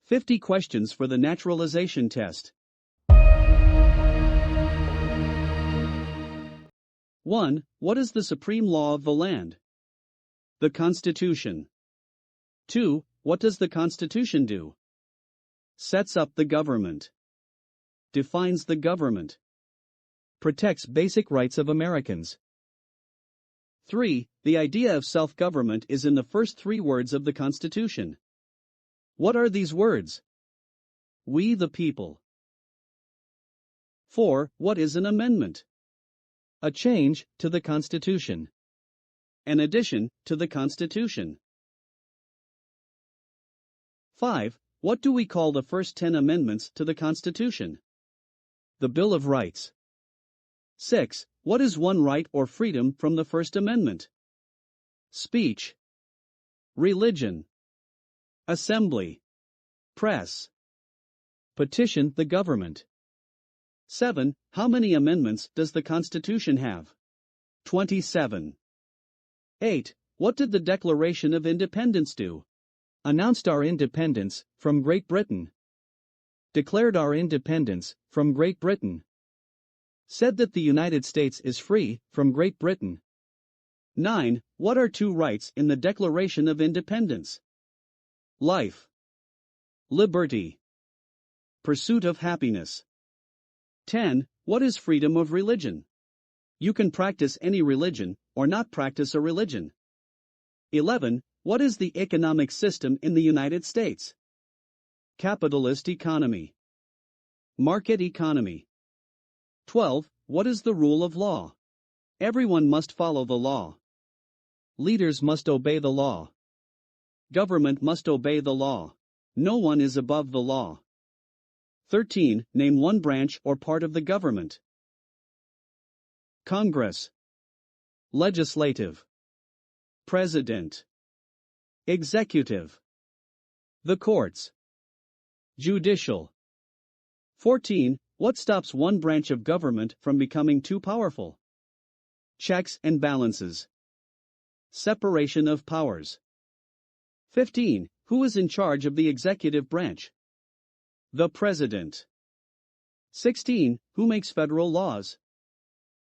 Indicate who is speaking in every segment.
Speaker 1: 50 questions for the naturalization test. 1. What is the supreme law of the land? The Constitution. 2. What does the Constitution do? Sets up the government. Defines the government. Protects basic rights of Americans. 3. The idea of self-government is in the first 3 words of the Constitution. What are these words? We the people. 4. What is an amendment? A change to the Constitution. An addition to the Constitution. 5. What do we call the first 10 amendments to the Constitution? The Bill of Rights. 6. What is one right or freedom from the First Amendment? Speech. Religion. Assembly. Press. Petition the government. 7. How many amendments does the Constitution have? 27. 8. What did the Declaration of Independence do? Announced our independence from Great Britain. Declared our independence from Great Britain. Said that the United States is free from Great Britain. 9. What are 2 rights in the Declaration of Independence? Life. Liberty. Pursuit of happiness. 10. What is freedom of religion? You can practice any religion, or not practice a religion. 11. What is the economic system in the United States? Capitalist economy. Market economy. 12. What is the rule of law? Everyone must follow the law. Leaders must obey the law. Government must obey the law. No one is above the law. 13. Name one branch or part of the government. Congress. Legislative. President. Executive. The courts. Judicial. 14. What stops one branch of government from becoming too powerful? Checks and balances. Separation of powers. 15. Who is in charge of the executive branch? The President. 16. Who makes federal laws?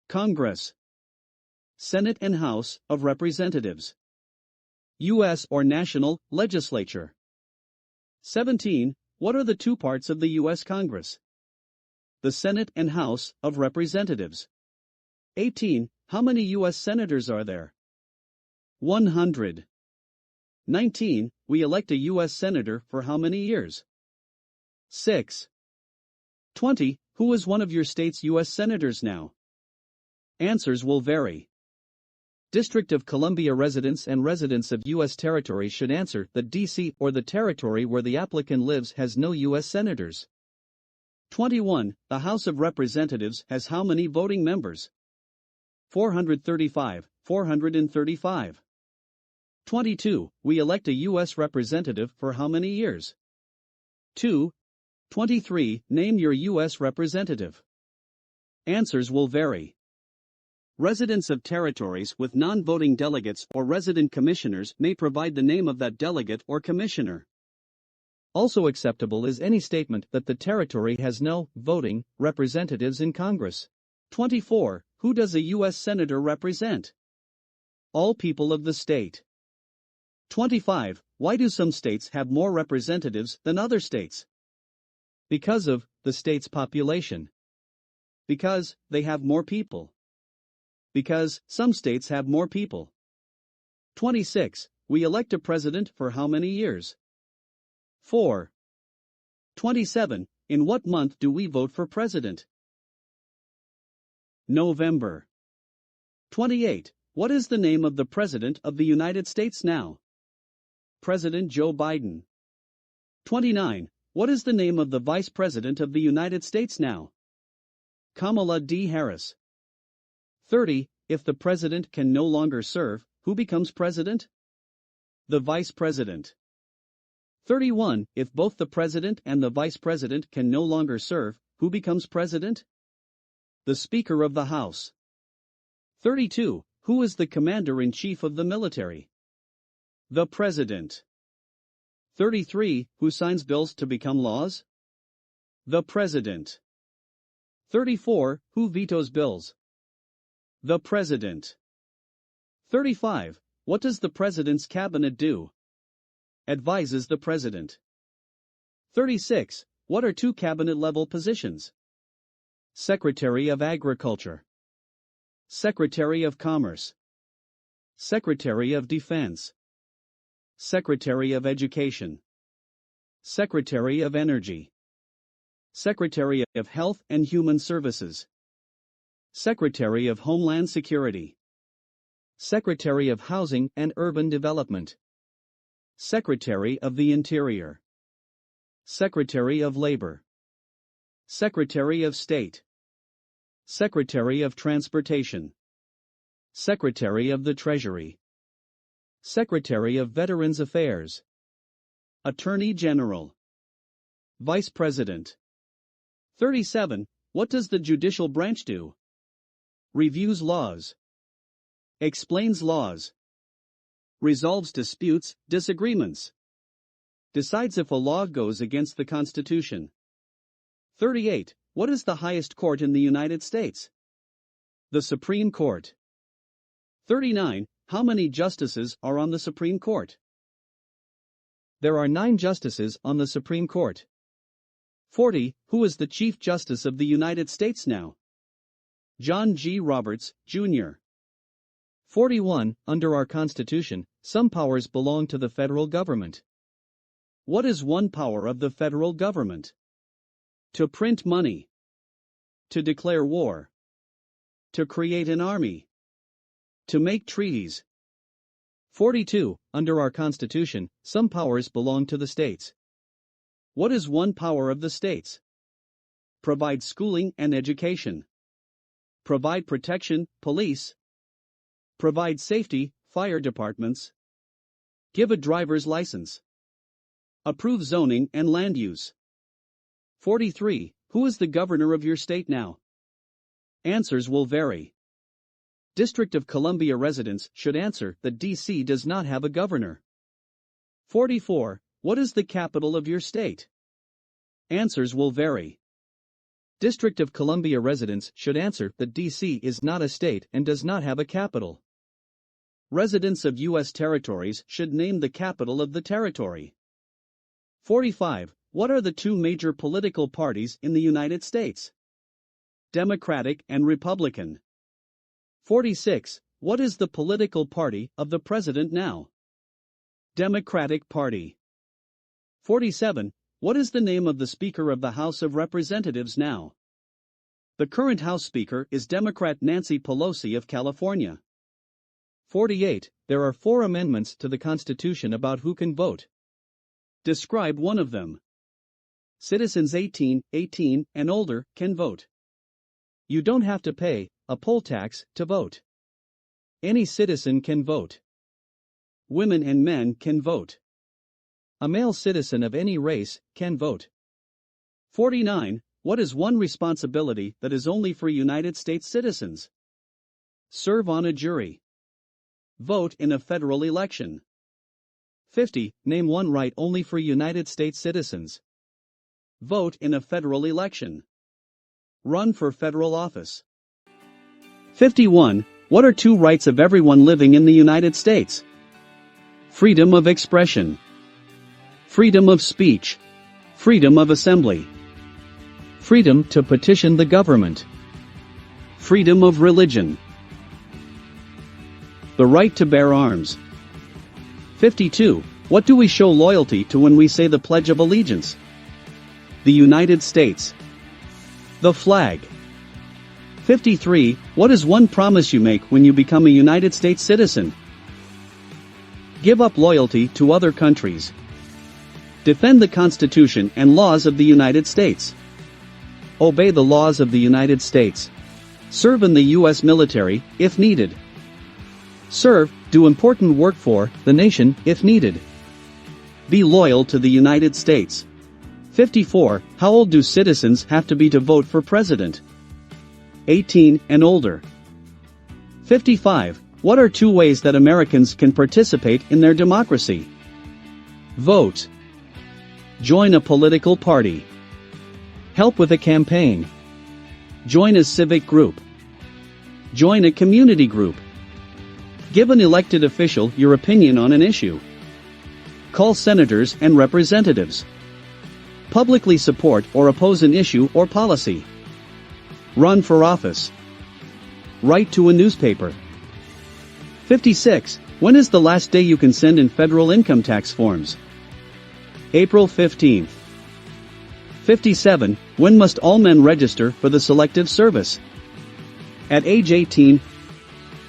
Speaker 1: Congress. Senate and House of Representatives. U.S. or national legislature. 17. What are the 2 parts of the U.S. Congress? The Senate and House of Representatives. 18. How many U.S. senators are there? 100. 19. We elect a U.S. senator for how many years? 6. 20. Who is one of your state's U.S. senators now? Answers will vary. District of Columbia residents and residents of U.S. territories should answer that D.C. or the territory where the applicant lives has no U.S. senators. 21. The House of Representatives has how many voting members? 435. 435. 22. We elect a U.S. representative for how many years? 2. 23. Name your U.S. representative. Answers will vary. Residents of territories with non-voting delegates or resident commissioners may provide the name of that delegate or commissioner. Also acceptable is any statement that the territory has no voting representatives in Congress. 24. Who does a U.S. senator represent? All people of the state. 25. Why do some states have more representatives than other states? Because of the state's population. Because they have more people. Because some states have more people. 26. We elect a president for how many years? 4. 27. In what month do we vote for president? November. 28. What is the name of the President of the United States now? President Joe Biden. 29. What is the name of the Vice President of the United States now? Kamala D. Harris. 30. If the President can no longer serve, who becomes President? The Vice President. 31. If both the President and the Vice President can no longer serve, who becomes President? The Speaker of the House. 32. Who is the Commander-in-Chief of the military? The President. 33. Who signs bills to become laws? The President. 34. Who vetoes bills? The President. 35. What does the President's cabinet do? Advises the President. 36. What are two cabinet-level positions? Secretary of Agriculture, Secretary of Commerce, Secretary of Defense, Secretary of Education, Secretary of Energy, Secretary of Health and Human Services, Secretary of Homeland Security, Secretary of Housing and Urban Development, Secretary of the Interior, Secretary of Labor, Secretary of State, Secretary of Transportation, Secretary of the Treasury, Secretary of Veterans Affairs, Attorney General, Vice President. 37. What does the judicial branch do? Reviews laws, explains laws, resolves disputes, disagreements, decides if a law goes against the Constitution. 38. What is the highest court in the United States? The Supreme Court. 39. How many justices are on the Supreme Court? There are 9 justices on the Supreme Court. 40. Who is the Chief Justice of the United States now? John G. Roberts, Jr. 41. Under our Constitution, some powers belong to the federal government. What is one power of the federal government? To print money, to declare war, to create an army, to make treaties. 42. Under our Constitution, some powers belong to the states. What is one power of the states? Provide schooling and education, provide protection, police, provide safety, fire departments, give a driver's license, approve zoning and land use. 43. Who is the governor of your state now? Answers will vary. District of Columbia residents should answer that D.C. does not have a governor. 44. What is the capital of your state? Answers will vary. District of Columbia residents should answer that D.C. is not a state and does not have a capital. Residents of U.S. territories should name the capital of the territory. 45. What are the two major political parties in the United States? Democratic and Republican. 46. What is the political party of the president now? Democratic Party. 47. What is the name of the Speaker of the House of Representatives now? The current House Speaker is Democrat Nancy Pelosi of California. 48. There are 4 amendments to the Constitution about who can vote. Describe one of them. Citizens 18 and older can vote. You don't have to pay a poll tax to vote. Any citizen can vote. Women and men can vote. A male citizen of any race can vote. 49. What is one responsibility that is only for United States citizens? Serve on a jury. Vote in a federal election. 50. Name one right only for United States citizens. Vote in a federal election. Run for federal office. 51. What are 2 rights of everyone living in the United States? Freedom of expression, freedom of speech, freedom of assembly, freedom to petition the government, freedom of religion, the right to bear arms. 52. What do we show loyalty to when we say the Pledge of Allegiance? The United States. The flag. 53. What is one promise you make when you become a United States citizen? Give up loyalty to other countries. Defend the Constitution and laws of the United States. Obey the laws of the United States. Serve in the U.S. military, if needed. Serve, do important work for the nation, if needed. Be loyal to the United States. 54. How old do citizens have to be to vote for president? 18 and older. 55. What are 2 ways that Americans can participate in their democracy? Vote Join a political party. Help with a campaign. Join a civic group. Join a community group. Give an elected official your opinion on an issue. Call senators and representatives. Publicly support or oppose an issue or policy. Run for office. Write to a newspaper. 56. When is the last day you can send in federal income tax forms? April 15th. 57. When must all men register for the Selective Service? At age 18.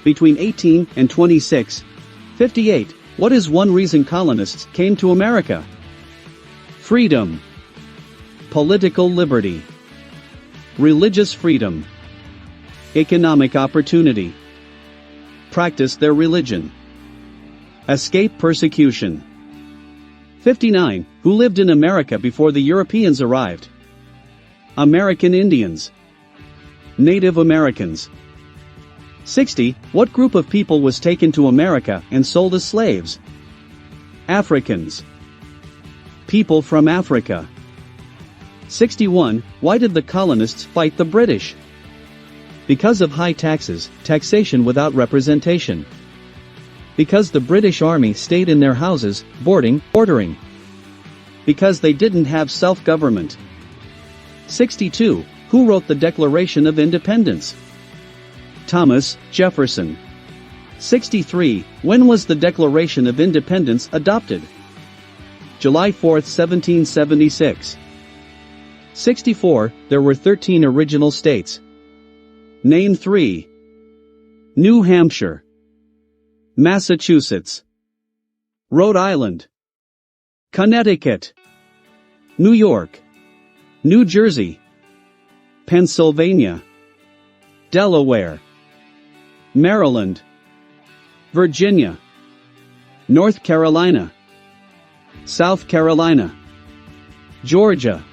Speaker 1: Between 18 and 26. 58. What is one reason colonists came to America? Freedom. Political liberty. Religious freedom. Economic opportunity. Practice their religion. Escape persecution. 59. Who lived in America before the Europeans arrived? American Indians. Native Americans. 60. What group of people was taken to America and sold as slaves? Africans. People from Africa. 61. Why did the colonists fight the British? Because of high taxes, taxation without representation. Because the British Army stayed in their houses, boarding, ordering. Because they didn't have self-government. 62. Who wrote the Declaration of Independence? Thomas Jefferson. 63. When was the Declaration of Independence adopted? July 4, 1776. 64. There were 13 original states. Name 3. New Hampshire. Massachusetts. Rhode Island. Connecticut. New York. New Jersey. Pennsylvania. Delaware. Maryland. Virginia. North Carolina. South Carolina. Georgia.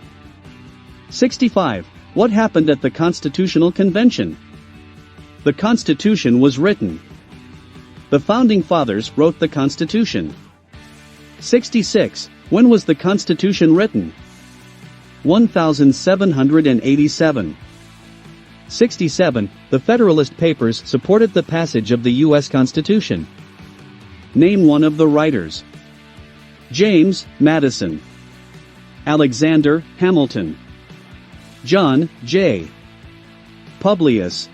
Speaker 1: 65. What happened at the Constitutional Convention? The Constitution was written. The Founding Fathers wrote the Constitution. 66. When was the Constitution written? 1787. 67. The Federalist Papers supported the passage of the U.S. Constitution. Name one of the writers. James Madison. Alexander Hamilton. John J. Publius.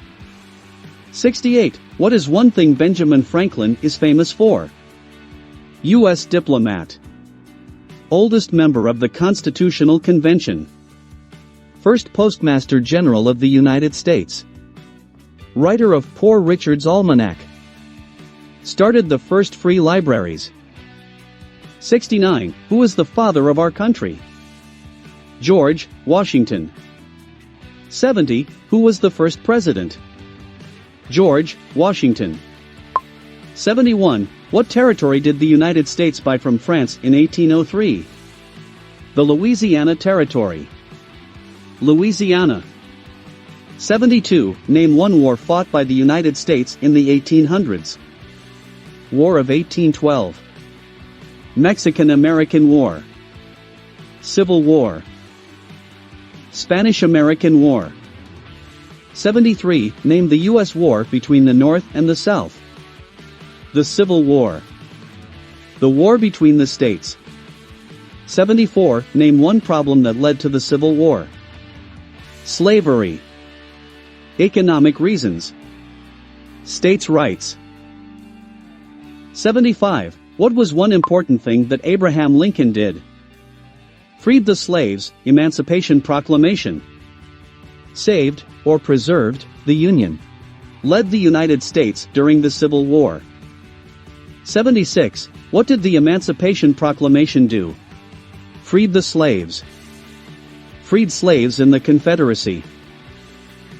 Speaker 1: 68. What is one thing Benjamin Franklin is famous for? U.S. diplomat. Oldest member of the Constitutional Convention. First Postmaster General of the United States. Writer of Poor Richard's Almanac. Started the first free libraries. 69. Who is the father of our country? George Washington. 70. Who was the first president? George Washington. 71. What territory did the United States buy from France in 1803? The Louisiana Territory. Louisiana. 72. Name one war fought by the United States in the 1800s. War of 1812. Mexican-American War. Civil War. Spanish-American War. 73. Name the U.S. war between the North and the South. The Civil War. The war between the states. 74. Name one problem that led to the Civil War. Slavery. Economic reasons. States' rights. 75. What was one important thing that Abraham Lincoln did? Freed the slaves, Emancipation Proclamation. Saved, or preserved, the Union. Led the United States during the Civil War. 76. What did the Emancipation Proclamation do? Freed the slaves. Freed slaves in the Confederacy.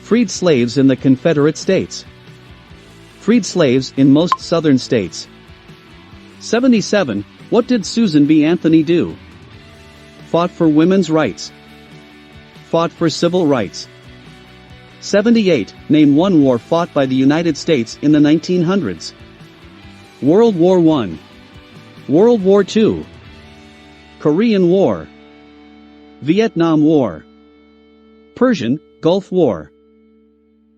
Speaker 1: Freed slaves in the Confederate States. Freed slaves in most southern states. 77. What did Susan B. Anthony do? Fought for women's rights. Fought for civil rights. 78. Name one war fought by the United States in the 1900s. World War I. World War II. Korean War. Vietnam War. Persian, Gulf War.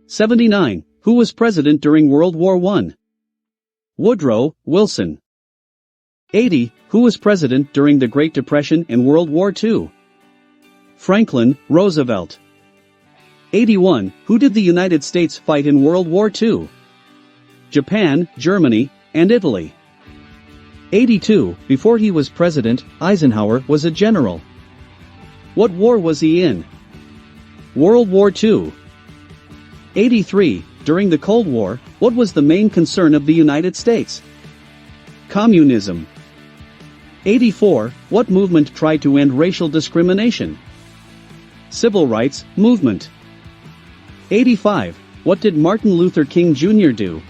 Speaker 1: 79. Who was president during World War I? Woodrow Wilson. 80. Who was president during the Great Depression and World War II? Franklin Roosevelt. 81. Who did the United States fight in World War II? Japan, Germany, and Italy. 82. Before he was president, Eisenhower was a general. What war was he in? World War II. 83. During the Cold War, what was the main concern of the United States? Communism. 84. What movement tried to end racial discrimination? Civil Rights Movement. 85. What did Martin Luther King Jr. do?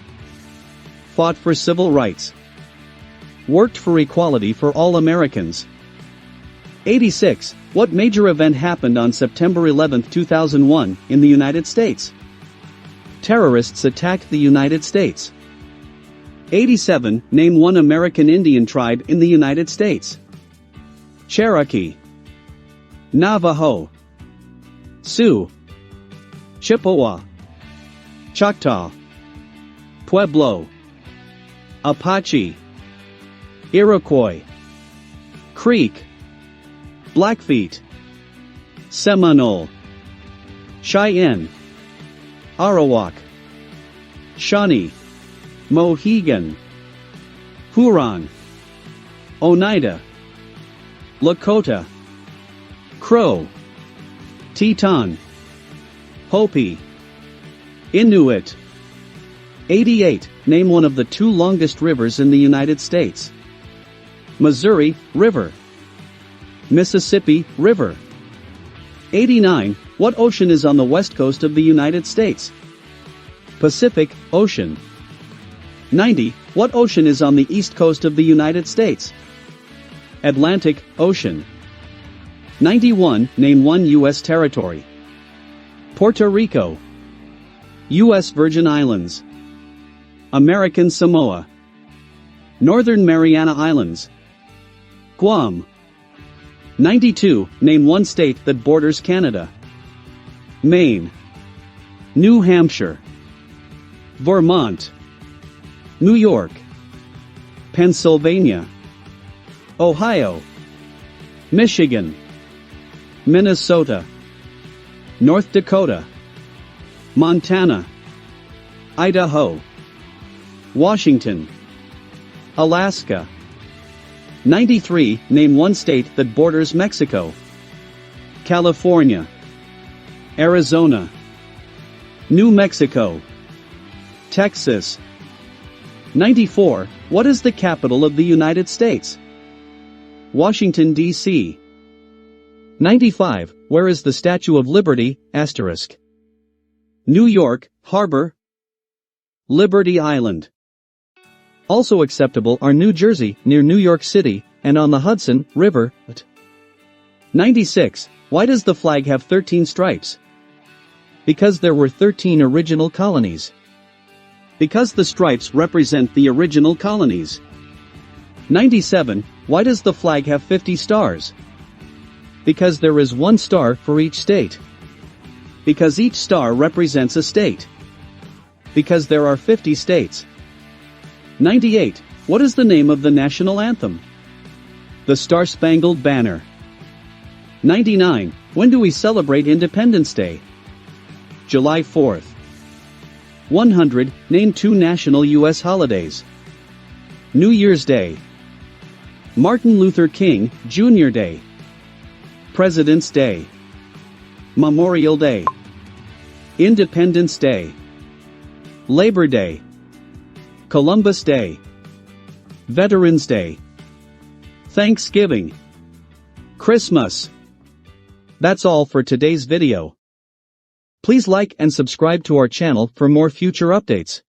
Speaker 1: Fought for civil rights. Worked for equality for all Americans. 86. What major event happened on September 11, 2001, in the United States? Terrorists attacked the United States. 87. Name one American Indian tribe in the United States. Cherokee, Navajo, Sioux, Chippewa, Choctaw, Pueblo, Apache, Iroquois, Creek, Blackfeet, Seminole, Cheyenne, Arawak, Shawnee, Mohegan, Huron, Oneida, Lakota, Crow, Teton, Hopi, Inuit. 88. Name one of the two longest rivers in the United States. Missouri River, Mississippi River. 89. What ocean is on the west coast of the United States? Pacific Ocean. 90. What ocean is on the east coast of the United States? Atlantic Ocean. 91. Name one U.S. territory. Puerto Rico, U.S. Virgin Islands, American Samoa, Northern Mariana Islands, Guam. 92. Name one state that borders Canada. Maine, New Hampshire, Vermont, New York, Pennsylvania, Ohio, Michigan, Minnesota, North Dakota, Montana, Idaho, Washington, Alaska. 93. Name one state that borders Mexico. California, Arizona, New Mexico, Texas. 94. What is the capital of the United States? Washington, D.C. 95. Where is the Statue of Liberty, **? New York, Harbor, Liberty Island. Also acceptable are New Jersey, near New York City, and on the Hudson River. 96. Why does the flag have 13 stripes? Because there were 13 original colonies. Because the stripes represent the original colonies. 97. Why does the flag have 50 stars? Because there is one star for each state. Because each star represents a state. Because there are 50 states. 98. What is the name of the national anthem? The Star-Spangled Banner. 99. When do we celebrate Independence Day? July 4th. 100. Name two national U.S. holidays. New Year's Day, Martin Luther King, Jr. Day, President's Day, Memorial Day, Independence Day, Labor Day, Columbus Day, Veterans Day, Thanksgiving, Christmas. That's all for today's video. Please like and subscribe to our channel for more future updates.